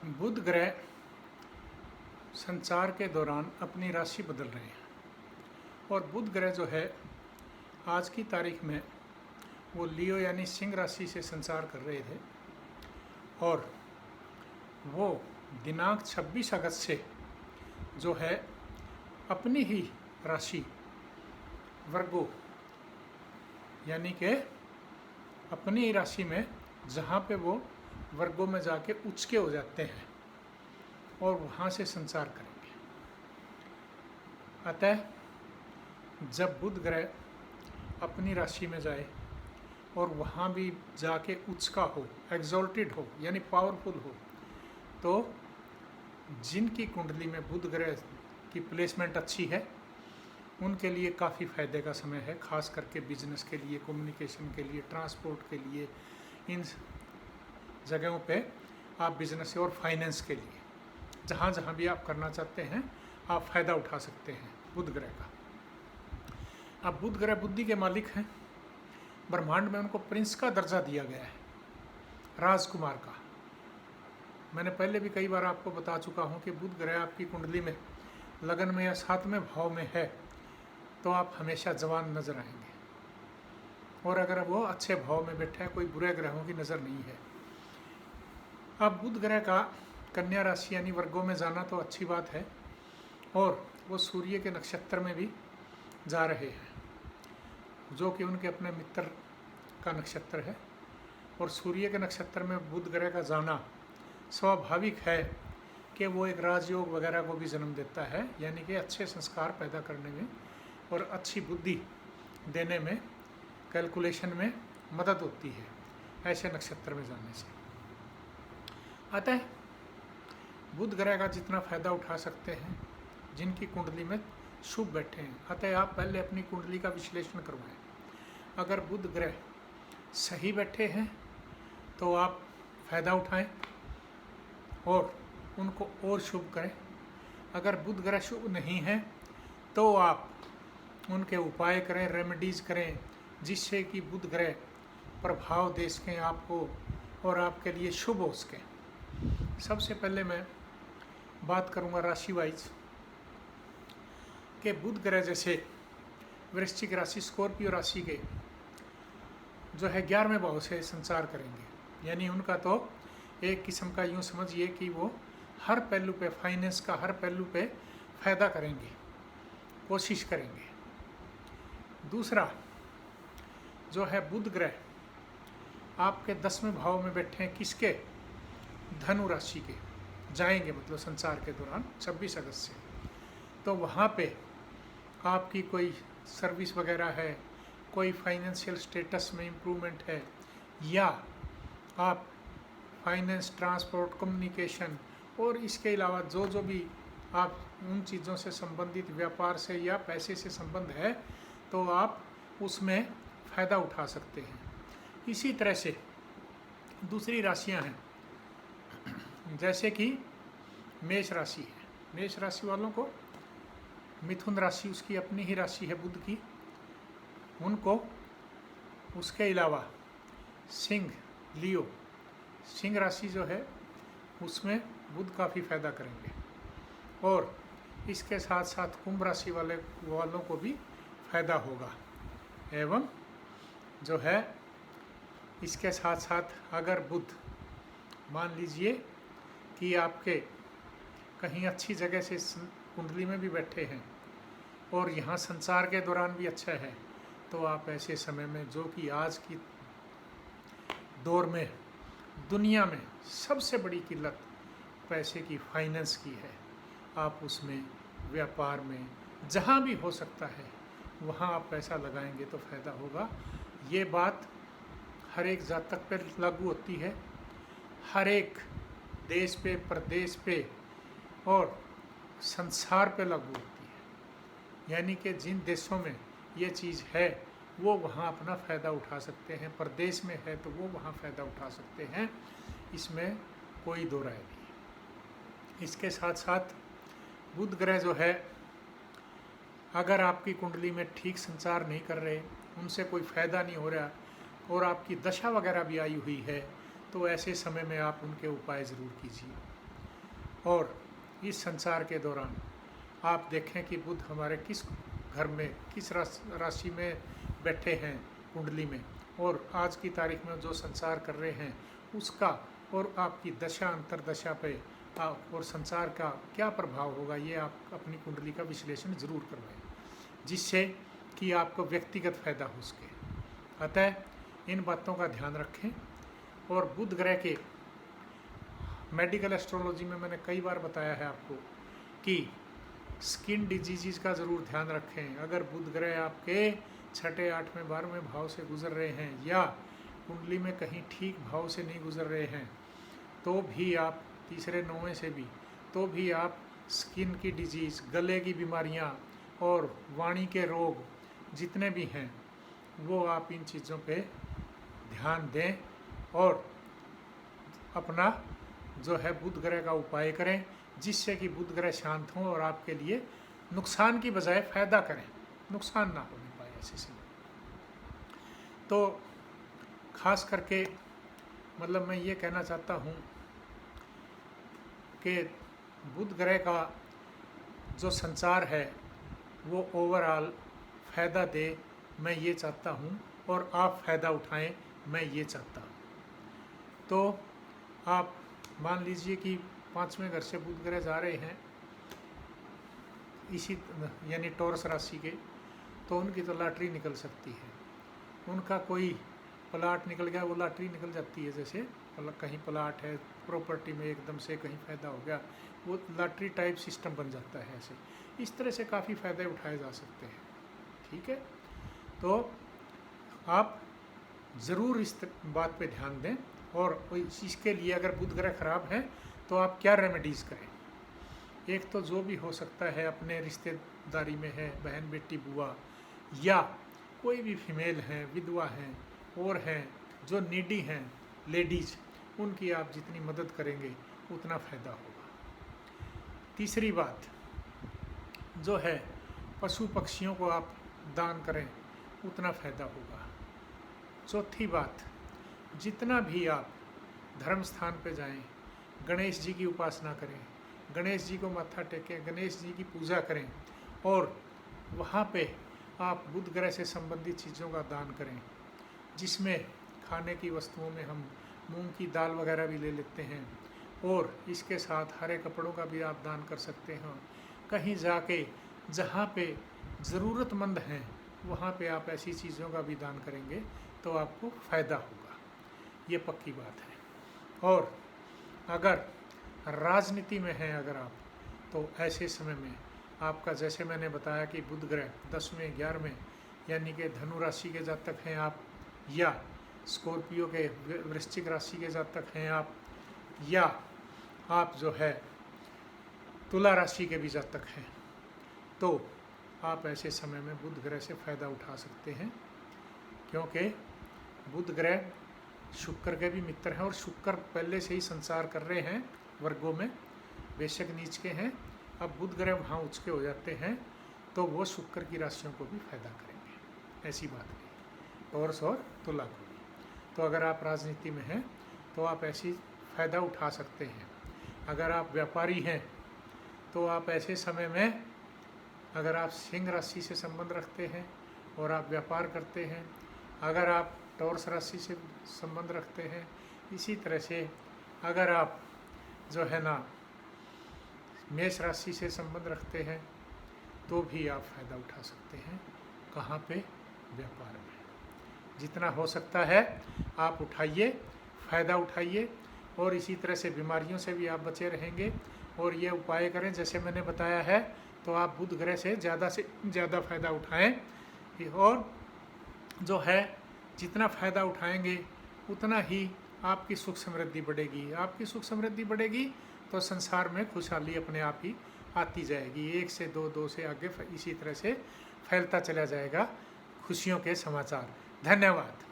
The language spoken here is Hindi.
बुध ग्रह संचार के दौरान अपनी राशि बदल रहे हैं और बुध ग्रह जो है आज की तारीख में वो लियो यानी सिंह राशि से संचार कर रहे थे और वो दिनांक 26 अगस्त से जो है अपनी ही राशि वर्गो यानी कि अपनी ही राशि में जहाँ पे वो वर्गों में जाके उच्च के हो जाते हैं और वहाँ से संचार करेंगे। अतः जब बुध ग्रह अपनी राशि में जाए और वहाँ भी जाके उच्च का हो, एग्जॉल्टेड हो यानी पावरफुल हो, तो जिनकी कुंडली में बुध ग्रह की प्लेसमेंट अच्छी है उनके लिए काफ़ी फ़ायदे का समय है, खास करके बिजनेस के लिए, कम्युनिकेशन के लिए, ट्रांसपोर्ट के लिए, इन जगहों पे आप बिजनेस और फाइनेंस के लिए जहाँ जहाँ भी आप करना चाहते हैं आप फ़ायदा उठा सकते हैं बुध ग्रह का। अब बुध ग्रह बुद्धि के मालिक हैं, ब्रह्मांड में उनको प्रिंस का दर्जा दिया गया है, राजकुमार का। मैंने पहले भी कई बार आपको बता चुका हूँ कि बुध ग्रह आपकी कुंडली में लगन में या 7वें भाव में है तो आप हमेशा जवान नजर आएंगे, और अगर वो अच्छे भाव में बैठा है, कोई बुरे ग्रहों की नज़र नहीं है। अब बुध ग्रह का कन्या राशि यानी वर्गों में जाना तो अच्छी बात है, और वो सूर्य के नक्षत्र में भी जा रहे हैं जो कि उनके अपने मित्र का नक्षत्र है, और सूर्य के नक्षत्र में बुध ग्रह का जाना स्वाभाविक है कि वो एक राजयोग वगैरह को भी जन्म देता है, यानी कि अच्छे संस्कार पैदा करने में और अच्छी बुद्धि देने में, कैलकुलेशन में मदद होती है ऐसे नक्षत्र में जाने से। अतः बुध ग्रह का जितना फ़ायदा उठा सकते हैं जिनकी कुंडली में शुभ बैठे हैं, अतः आप पहले अपनी कुंडली का विश्लेषण करवाएं। अगर बुध ग्रह सही बैठे हैं तो आप फ़ायदा उठाएं और उनको और शुभ करें। अगर बुध ग्रह शुभ नहीं है तो आप उनके उपाय करें, रेमेडीज़ करें, जिससे कि बुध ग्रह प्रभाव दे सकें आपको और आपके लिए शुभ हो सकें। सबसे पहले मैं बात करूंगा राशि वाइज कि बुध ग्रह जैसे वृश्चिक राशि, स्कॉर्पियो राशि के जो है 11वें भाव से संचार करेंगे, यानी उनका तो एक किस्म का यूँ समझिए कि वो हर पहलू पे, फाइनेंस का हर पहलू पे फ़ायदा करेंगे, कोशिश करेंगे। दूसरा जो है बुध ग्रह आपके 10वें भाव में बैठे हैं, किसके? धनु राशि के जाएंगे, मतलब संचार के दौरान 26 अगस्त से। तो वहाँ पे आपकी कोई सर्विस वगैरह है, कोई फाइनेंशियल स्टेटस में इम्प्रूवमेंट है, या आप फाइनेंस, ट्रांसपोर्ट, कम्युनिकेशन और इसके अलावा जो जो भी आप उन चीज़ों से संबंधित, व्यापार से या पैसे से संबंध है, तो आप उसमें फ़ायदा उठा सकते हैं। इसी तरह से दूसरी राशियां हैं, जैसे कि मेष राशि है। मेष राशि वालों को मिथुन राशि उसकी अपनी ही राशि है बुध की, उनको उसके अलावा सिंह, लियो, सिंह राशि जो है उसमें बुध काफ़ी फ़ायदा करेंगे, और इसके साथ साथ कुंभ राशि वालों को भी फ़ायदा होगा। एवं जो है इसके साथ साथ अगर बुध मान लीजिए कि आपके कहीं अच्छी जगह से कुंडली में भी बैठे हैं और यहाँ संचार के दौरान भी अच्छा है, तो आप ऐसे समय में, जो कि आज की दौर में दुनिया में सबसे बड़ी किल्लत पैसे की, फाइनेंस की है, आप उसमें, व्यापार में, जहाँ भी हो सकता है वहाँ आप पैसा लगाएंगे तो फ़ायदा होगा। ये बात हर एक जातक पर लागू होती है, हर एक देश पे, प्रदेश पे और संसार पे लागू होती है। यानी कि जिन देशों में ये चीज़ है वो वहाँ अपना फ़ायदा उठा सकते हैं, प्रदेश में है तो वो वहाँ फ़ायदा उठा सकते हैं, इसमें कोई दो राय नहीं। इसके साथ साथ बुध ग्रह जो है अगर आपकी कुंडली में ठीक संचार नहीं कर रहे, उनसे कोई फ़ायदा नहीं हो रहा और आपकी दशा वगैरह भी आई हुई है, तो ऐसे समय में आप उनके उपाय ज़रूर कीजिए। और इस संसार के दौरान आप देखें कि बुध हमारे किस घर में, किस राशि में बैठे हैं कुंडली में, और आज की तारीख में जो संसार कर रहे हैं उसका और आपकी दशा अंतरदशा पे और संसार का क्या प्रभाव होगा, ये आप अपनी कुंडली का विश्लेषण जरूर करवाएं, जिससे कि आपको व्यक्तिगत फायदा हो सके। अतः इन बातों का ध्यान रखें। और बुध ग्रह के मेडिकल एस्ट्रोलॉजी में मैंने कई बार बताया है आपको कि स्किन डिजीज़ का ज़रूर ध्यान रखें। अगर बुध ग्रह आपके 6, 8, 12वें भाव से गुजर रहे हैं या कुंडली में कहीं ठीक भाव से नहीं गुजर रहे हैं, तो भी आप 3, 9वें से भी, तो भी आप स्किन की डिजीज़, गले की बीमारियां और वाणी के रोग जितने भी हैं वो आप इन चीज़ों पे ध्यान दें और अपना जो है बुध ग्रह का उपाय करें, जिससे कि बुध ग्रह शांत हों और आपके लिए नुकसान की बजाय फायदा करें, नुकसान ना होने पाए ऐसे से। तो खास करके मतलब मैं ये कहना चाहता हूँ कि बुध ग्रह का जो संचार है वो ओवरऑल फ़ायदा दे, मैं ये चाहता हूँ, और आप फ़ायदा उठाएं, मैं ये चाहता हूँ। तो आप मान लीजिए कि 5वें घर से बुध ग्रह जा रहे हैं इसी यानी टॉरस राशि के, तो उनकी तो लॉटरी निकल सकती है। उनका कोई प्लाट निकल गया, वो लॉटरी निकल जाती है। जैसे कहीं प्लाट है, प्रॉपर्टी में एकदम से कहीं फ़ायदा हो गया, वो लॉटरी टाइप सिस्टम बन जाता है। ऐसे इस तरह से काफ़ी फ़ायदे उठाए जा सकते हैं। ठीक है, तो आप ज़रूर इस बात पे ध्यान दें। और इसके लिए अगर बुध ग्रह खराब है तो आप क्या रेमेडीज़ करें। एक तो जो भी हो सकता है अपने रिश्तेदारी में है, बहन, बेटी, बुआ, या कोई भी फीमेल हैं, विधवा हैं और हैं जो नीडी हैं, लेडीज़, उनकी आप जितनी मदद करेंगे उतना फ़ायदा होगा। तीसरी बात जो है पशु पक्षियों को आप दान करें, उतना फ़ायदा होगा। चौथी बात, जितना भी आप धर्म स्थान पे जाएं, गणेश जी की उपासना करें, गणेश जी को माथा टेकें, गणेश जी की पूजा करें, और वहाँ पे आप बुध ग्रह से संबंधित चीज़ों का दान करें, जिसमें खाने की वस्तुओं में हम मूंग की दाल वगैरह भी ले लेते हैं, और इसके साथ हरे कपड़ों का भी आप दान कर सकते हैं। कहीं जाके जहाँ पे ज़रूरतमंद हैं वहाँ पे आप ऐसी चीज़ों का भी दान करेंगे तो आपको फ़ायदा होगा, ये पक्की बात है। और अगर राजनीति में हैं अगर आप, तो ऐसे समय में आपका, जैसे मैंने बताया कि बुध ग्रह 10वें 11वें यानी कि धनु राशि के जातक हैं आप, या स्कॉर्पियो के वृश्चिक राशि के जातक हैं आप, या आप जो है तुला राशि के भी जातक हैं, तो आप ऐसे समय में बुध ग्रह से फ़ायदा उठा सकते हैं। क्योंकि बुध ग्रह शुक्र के भी मित्र हैं, और शुक्र पहले से ही संचार कर रहे हैं वर्गों में, बेशक नीच के हैं, अब बुध ग्रह वहाँ उच्च के हो जाते हैं, तो वो शुक्र की राशियों को भी फायदा करेंगे। ऐसी बात नहीं, टॉरस और तुला को भी। तो अगर आप राजनीति में हैं तो आप ऐसी फ़ायदा उठा सकते हैं। अगर आप व्यापारी हैं तो आप ऐसे समय में, अगर आप सिंह राशि से संबंध रखते हैं और आप व्यापार करते हैं, अगर आप टॉरस राशि से संबंध रखते हैं, इसी तरह से अगर आप जो है ना मेष राशि से संबंध रखते हैं, तो भी आप फ़ायदा उठा सकते हैं। कहाँ पे? व्यापार में। जितना हो सकता है आप उठाइए, फ़ायदा उठाइए, और इसी तरह से बीमारियों से भी आप बचे रहेंगे। और ये उपाय करें जैसे मैंने बताया है, तो आप बुध ग्रह से ज़्यादा फ़ायदा उठाएं। और जो है जितना फ़ायदा उठाएंगे उतना ही आपकी सुख समृद्धि बढ़ेगी। आपकी सुख समृद्धि बढ़ेगी तो संसार में खुशहाली अपने आप ही आती जाएगी। 1 से 2, 2 से आगे इसी तरह से फैलता चला जाएगा खुशियों के समाचार। धन्यवाद।